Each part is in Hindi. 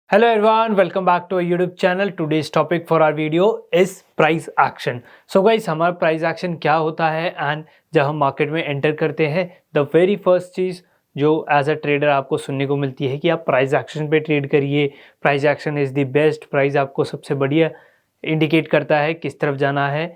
Hello everyone, welcome back to our YouTube channel. Today's topic for our video is price action. So guys, हमारा price action क्या होता है एंड जब हम मार्केट में एंटर करते हैं द वेरी फर्स्ट चीज़ जो एज अ ट्रेडर आपको सुनने को मिलती है कि आप प्राइस एक्शन पे ट्रेड करिए. Price action is the best. Price आपको सबसे बढ़िया इंडिकेट करता है किस तरफ जाना है.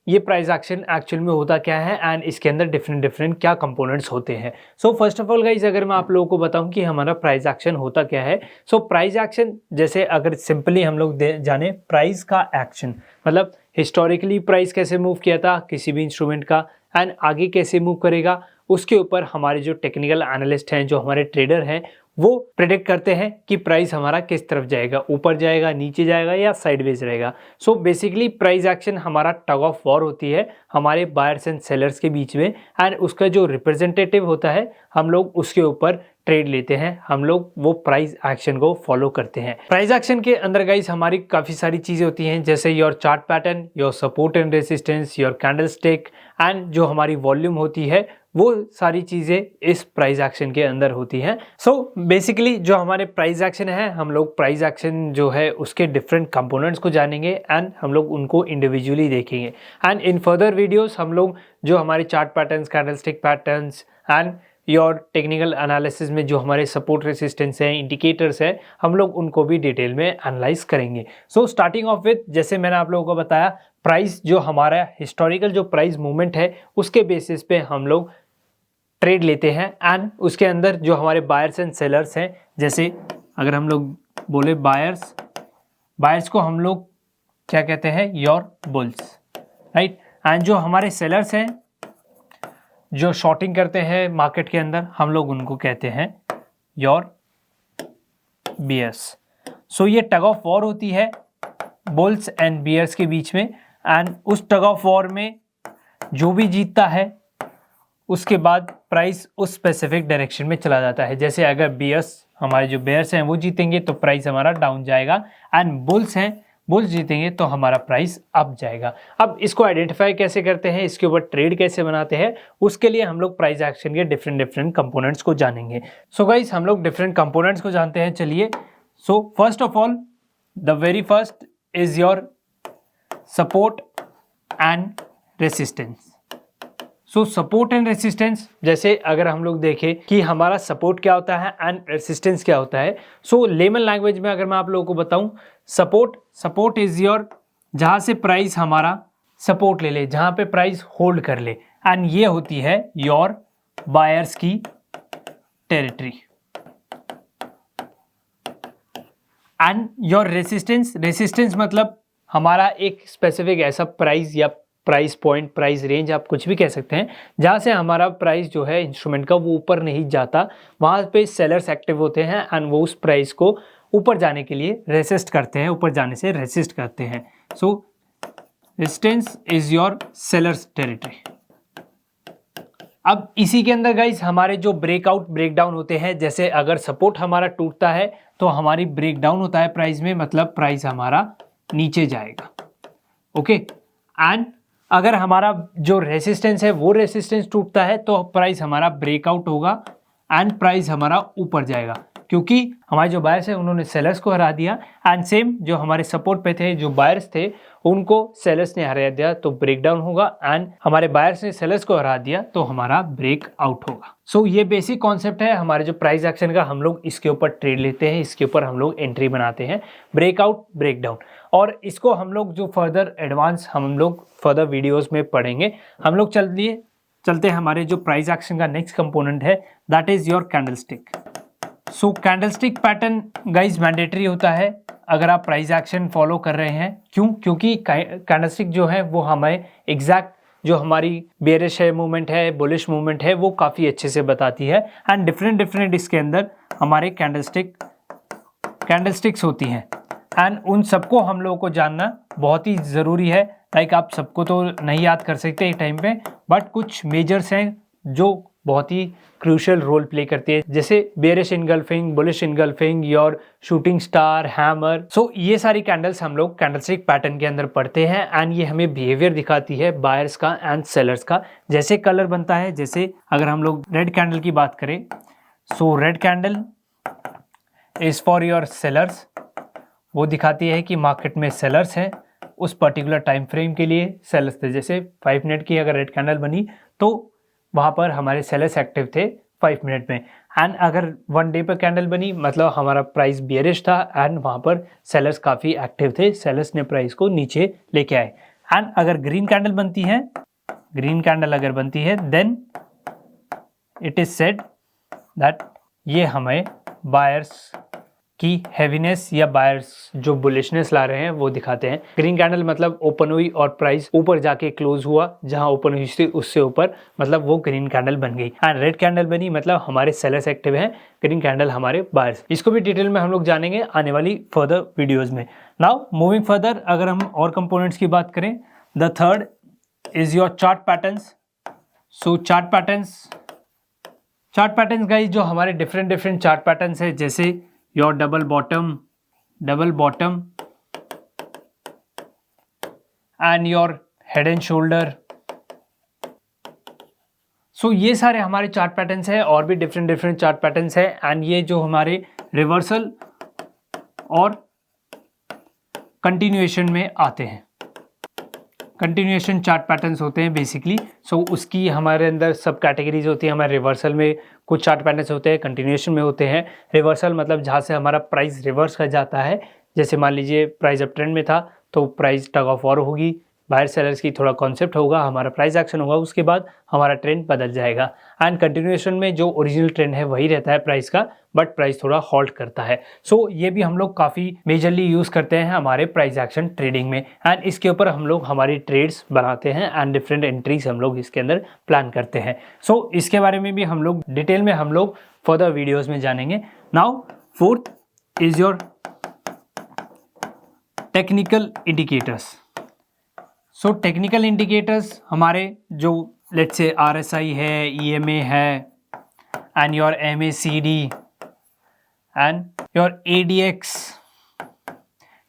ये प्राइस एक्शन एक्चुअल में होता क्या है एंड इसके अंदर डिफरेंट क्या कंपोनेंट्स होते हैं. फर्स्ट ऑफ ऑल गाइज, अगर मैं आप लोगों को बताऊं कि हमारा प्राइस एक्शन होता क्या है. प्राइस एक्शन जैसे अगर सिंपली हम लोग जाने प्राइस का एक्शन मतलब हिस्टोरिकली प्राइस कैसे मूव किया था किसी भी इंस्ट्रूमेंट का एंड आगे कैसे मूव करेगा, उसके ऊपर हमारे जो टेक्निकल एनालिस्ट हैं, जो हमारे ट्रेडर हैं, वो प्रेडिक्ट करते हैं कि प्राइस हमारा किस तरफ जाएगा, ऊपर जाएगा, नीचे जाएगा या साइडवेज रहेगा. बेसिकली प्राइस एक्शन हमारा टग ऑफ वॉर होती है हमारे बायर्स एंड सेलर्स के बीच में एंड उसका जो रिप्रेजेंटेटिव होता है हम लोग उसके ऊपर ट्रेड लेते हैं. हम लोग वो प्राइस एक्शन को फॉलो करते हैं. प्राइस एक्शन के अंदर गाइस हमारी काफ़ी सारी चीज़ें होती हैं जैसे your chart pattern, your support and resistance, your candle stick and जो हमारी वॉल्यूम होती है वो सारी चीज़ें इस प्राइस एक्शन के अंदर होती हैं. बेसिकली जो हमारे प्राइस एक्शन है हम लोग प्राइस एक्शन जो है उसके डिफरेंट कंपोनेंट्स को जानेंगे एंड हम लोग उनको इंडिविजुअली देखेंगे एंड इन फर्दर वीडियोस हम लोग जो हमारे chart patterns, candlestick patterns and your technical analysis में जो हमारे सपोर्ट रेसिस्टेंस है, इंडिकेटर्स है, हम लोग उनको भी डिटेल में एनालाइज करेंगे. स्टार्टिंग ऑफ विथ जैसे मैंने आप लोगों को बताया प्राइस जो हमारा हिस्टोरिकल जो प्राइस मूवमेंट है उसके बेसिस पे हम लोग ट्रेड लेते हैं एंड उसके अंदर जो हमारे बायर्स एंड सेलर्स हैं, जैसे अगर हम लोग बोले बायर्स को हम लोग क्या कहते हैं, योर बुल्स, राइट. एंड जो हमारे सेलर्स हैं जो शॉर्टिंग करते हैं मार्केट के अंदर हम लोग उनको कहते हैं योर बियर्स. ये टग ऑफ वॉर होती है बुल्स एंड बियर्स के बीच में एंड उस टग ऑफ वॉर में जो भी जीतता है उसके बाद प्राइस उस स्पेसिफिक डायरेक्शन में चला जाता है. जैसे अगर बियर्स हमारे जो बेयर्स हैं वो जीतेंगे तो प्राइस हमारा डाउन जाएगा एंड बुल्स जीतेंगे तो हमारा प्राइस अप जाएगा. अब इसको आइडेंटिफाई कैसे करते हैं, इसके ऊपर ट्रेड कैसे बनाते हैं, उसके लिए हम लोग प्राइस एक्शन के डिफरेंट कंपोनेंट्स को जानेंगे. गाइस हम लोग डिफरेंट कंपोनेंट्स को जानते हैं. चलिए, first of all the very first is your support and resistance. Support and resistance जैसे अगर हम लोग देखें कि हमारा सपोर्ट क्या होता है एंड रेसिस्टेंस क्या होता है. लेमन लैंग्वेज में अगर मैं आप लोगों को बताऊं, सपोर्ट इज योर जहां से प्राइस हमारा सपोर्ट ले ले, जहां पे प्राइस होल्ड कर ले एंड ये होती है योर बायर्स की टेरिटरी. एंड योर रेसिस्टेंस मतलब हमारा एक स्पेसिफिक ऐसा प्राइस या प्राइस पॉइंट, प्राइस रेंज आप कुछ भी कह सकते हैं, जहाँ से हमारा प्राइस जो है इंस्ट्रूमेंट का वो ऊपर नहीं जाता, वहाँ पे सेलर्स एक्टिव होते हैं एंड वो उस प्राइस को ऊपर जाने के लिए रेसिस्ट करते हैं, ऊपर जाने से रेसिस्ट करते हैं. Resistance is your sellers territory. अब इसी के अंदर गाइस हमारे जो ब्रेकडाउन होते हैं, जैसे अगर सपोर्ट हमारा टूटता है तो हमारी ब्रेकडाउन होता है प्राइस में, मतलब प्राइस हमारा नीचे जाएगा. ओके. एंड अगर हमारा जो रेसिस्टेंस है वो रेसिस्टेंस टूटता है तो प्राइस हमारा ब्रेकआउट होगा एंड प्राइस हमारा ऊपर जाएगा, क्योंकि हमारे जो बायर्स हैं उन्होंने सेलर्स को हरा दिया एंड सेम जो हमारे सपोर्ट पे थे, जो बायर्स थे, उनको सेलर्स ने हरा दिया तो ब्रेकडाउन होगा एंड हमारे बायर्स ने सेलर्स को हरा दिया तो हमारा ब्रेकआउट होगा. ये बेसिक कॉन्सेप्ट है हमारे जो प्राइस एक्शन का. हम लोग इसके ऊपर ट्रेड लेते हैं, इसके ऊपर हम लोग एंट्री बनाते हैं, ब्रेकआउट, ब्रेकडाउन. और इसको हम लोग जो फर्दर एडवांस हम लोग फर्दर वीडियोस में पढ़ेंगे. हम लोग चलते हैं हमारे जो प्राइस एक्शन का नेक्स्ट कंपोनेंट है, that is your candlestick. Candlestick pattern guys mandatory होता है अगर आप प्राइस एक्शन फॉलो कर रहे हैं. क्यों? क्योंकि कैंडलस्टिक जो है वो हमें एग्जैक्ट जो हमारी बेरिश है मूवमेंट है, बुलिश मूवमेंट है, वो काफ़ी अच्छे से बताती है एंड डिफरेंट इसके अंदर हमारे कैंडलस्टिक्स होती हैं एंड उन सबको हम लोगों को जानना बहुत ही ज़रूरी है. लाइक आप सबको तो नहीं याद कर सकते एक टाइम पे, बट कुछ मेजर्स हैं जो बहुत ही क्रूशियल रोल प्ले करती है, जैसे bearish engulfing, bullish engulfing, your shooting star, hammer. ये सारी कैंडल्स हम लोग कैंडलस्टिक पैटर्न के अंदर पढ़ते हैं एंड ये हमें बिहेवियर दिखाती है बायर्स का एंड सेलर्स का. जैसे कलर बनता है, जैसे अगर हम लोग रेड कैंडल की बात करें, red candle is for your sellers, वो दिखाती है कि मार्केट में सेलर्स हैं उस पर्टिकुलर टाइम फ्रेम के लिए सेलर्स थे। जैसे 5 मिनट की अगर रेड कैंडल बनी तो वहाँ पर हमारे सेलर्स एक्टिव थे 5 मिनट में। एंड अगर 1 डे पर कैंडल बनी मतलब हमारा प्राइस बियरिश था एंड वहाँ पर सेलर्स काफ़ी एक्टिव थे, सेलर्स ने प्राइस को नीचे लेके आए। एंड अगर ग्रीन कैंडल बनती है, ग्रीन कैंडल अगर बनती है then it is said that ये हमें बायर्स की हैवीनेस या बायर्स जो बुलिशनेस ला रहे हैं वो दिखाते हैं। ग्रीन कैंडल मतलब ओपन हुई और प्राइस ऊपर जाके क्लोज हुआ, जहां ओपन हुई थी उससे ऊपर, मतलब वो ग्रीन कैंडल बन गई। एंड रेड कैंडल बनी मतलब हमारे सेलर्स एक्टिव हैं, ग्रीन कैंडल हमारे बायर्स। इसको भी डिटेल में हम लोग जानेंगे आने वाली फर्दर वीडियोज में। नाउ मूविंग फर्दर, अगर हम और कंपोनेंट्स की बात करें, the third is your chart patterns. So chart patterns guys, जो हमारे डिफरेंट चार्ट पैटर्न्स है, जैसे your double bottom and your head and shoulder. So ये सारे हमारे चार्ट पैटर्न्स है, और भी डिफरेंट चार्ट पैटर्न्स है। एंड ये जो हमारे रिवर्सल और कंटिन्यूएशन में आते हैं, कंटिन्यूएशन चार्ट पैटर्न्स होते हैं बेसिकली। सो उसकी हमारे अंदर सब कैटेगरीज होती है। हमारे रिवर्सल में कुछ चार्ट पैटर्न्स होते हैं, कंटिन्यूएशन में होते हैं। रिवर्सल मतलब जहाँ से हमारा प्राइस रिवर्स कर जाता है, जैसे मान लीजिए प्राइस अप ट्रेंड में था तो प्राइस टग ऑफ वॉर होगी, बायर सेलर्स की थोड़ा कॉन्सेप्ट होगा, हमारा प्राइस एक्शन होगा, उसके बाद हमारा ट्रेंड बदल जाएगा। एंड कंटिन्यूएशन में जो ओरिजिनल ट्रेंड है वही रहता है प्राइस का, बट प्राइस थोड़ा हॉल्ट करता है। सो ये भी हम लोग काफ़ी मेजरली यूज़ करते हैं हमारे प्राइस एक्शन ट्रेडिंग में। एंड इसके ऊपर हम लोग हमारी ट्रेड्स बनाते हैं एंड डिफरेंट एंट्रीज हम लोग इसके अंदर प्लान करते हैं। सो इसके बारे में भी हम लोग डिटेल में हम लोग फर्दर वीडियोज़ में जानेंगे। Now fourth is your technical indicators. So technical indicators हमारे जो लेट्स से RSI है, EMA है, and your MACD and your ADX,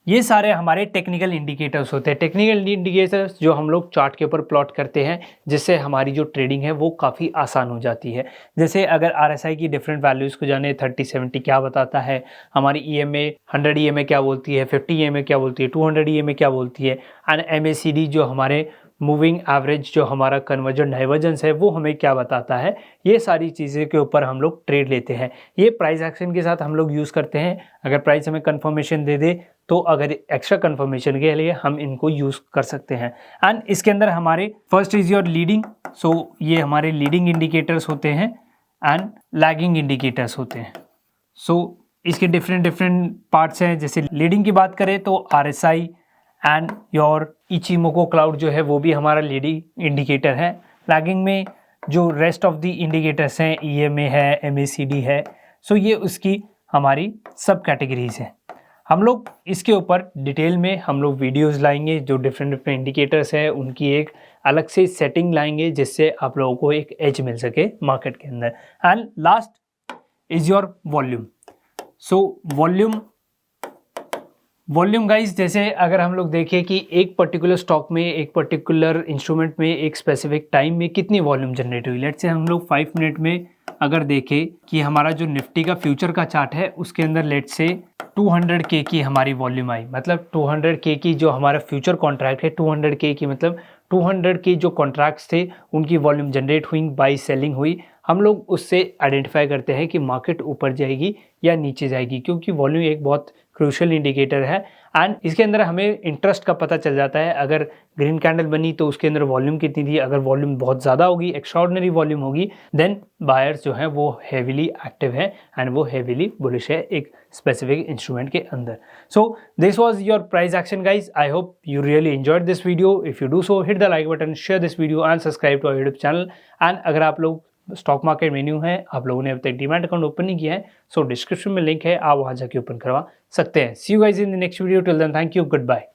ये सारे हमारे टेक्निकल इंडिकेटर्स होते हैं। टेक्निकल इंडिकेटर्स जो हम लोग चार्ट के ऊपर प्लॉट करते हैं, जिससे हमारी जो ट्रेडिंग है वो काफ़ी आसान हो जाती है। जैसे अगर RSI की डिफरेंट वैल्यूज़ को जाने, 30-70 क्या बताता है, हमारी EMA 100 EMA क्या बोलती है, 50 EMA क्या बोलती है, 200 EMA क्या बोलती है, एंड MACD जो हमारे मूविंग एवरेज जो हमारा कन्वर्जन डाइवर्जेंस है वो हमें क्या बताता है, ये सारी चीज़ें के ऊपर हम लोग ट्रेड लेते हैं। ये प्राइस एक्शन के साथ हम लोग यूज़ करते हैं। अगर प्राइस हमें कंफर्मेशन दे दे तो अगर एक्स्ट्रा कंफर्मेशन के लिए हम इनको यूज़ कर सकते हैं। एंड इसके अंदर हमारे फर्स्ट इज योर लीडिंग। सो ये हमारे लीडिंग इंडिकेटर्स होते हैं एंड लैगिंग इंडिकेटर्स होते हैं। सो इसके डिफरेंट पार्ट्स हैं। जैसे लीडिंग की बात करें तो RSI and your Ichimoku cloud जो है वो भी हमारा लीडिंग इंडिकेटर है। लैगिंग में जो रेस्ट ऑफ द इंडिकेटर्स हैं, EMA है, MACD है, सो ये उसकी हमारी सब कैटेगरीज हैं। हम लोग इसके ऊपर डिटेल में हम लोग वीडियोस लाएंगे, जो डिफरेंट इंडिकेटर्स हैं उनकी एक अलग से सेटिंग लाएंगे, जिससे आप लोगों को एक एज मिल सके मार्केट के अंदर। And last is your volume. So volume guys, जैसे अगर हम लोग देखें कि एक पर्टिकुलर स्टॉक में, एक पर्टिकुलर इंस्ट्रूमेंट में, एक स्पेसिफिक टाइम में कितनी वॉल्यूम जनरेट हुई। लेट्स से हम लोग 5 मिनट में अगर देखें कि हमारा जो निफ्टी का फ्यूचर का चार्ट है उसके अंदर लेट्स से 200K की हमारी वॉल्यूम आई, मतलब 200K की जो हमारा फ्यूचर कॉन्ट्रैक्ट है, 200K की मतलब 200K जो कॉन्ट्रैक्ट्स थे उनकी वॉल्यूम जनरेट हुई, बाई सेलिंग हुई। हम लोग उससे आइडेंटिफाई करते हैं कि मार्केट ऊपर जाएगी या नीचे जाएगी, क्योंकि वॉल्यूम एक बहुत क्रूशियल इंडिकेटर है। एंड इसके अंदर हमें इंटरेस्ट का पता चल जाता है। अगर ग्रीन कैंडल बनी तो उसके अंदर वॉल्यूम कितनी थी। अगर वॉल्यूम बहुत ज़्यादा होगी, एक्स्ट्राऑर्डिनरी वॉल्यूम होगी, देन बायर्स जो है वो हेवीली एक्टिव है एंड वो हेवीली बुलिश है एक स्पेसिफिक इंस्ट्रूमेंट के अंदर। So this was your price action guys. I hope you really enjoyed this video. If you do so, hit the like button, share this video and subscribe to our YouTube channel. And अगर आप लोग स्टॉक मार्केट में न्यू है, आप लोगों ने अब तक डीमैट अकाउंट ओपन नहीं किया है, सो डिस्क्रिप्शन में लिंक है, आप वहां जाके ओपन करवा सकते हैं। See you guys in the next video. Till then, thank you, good bye.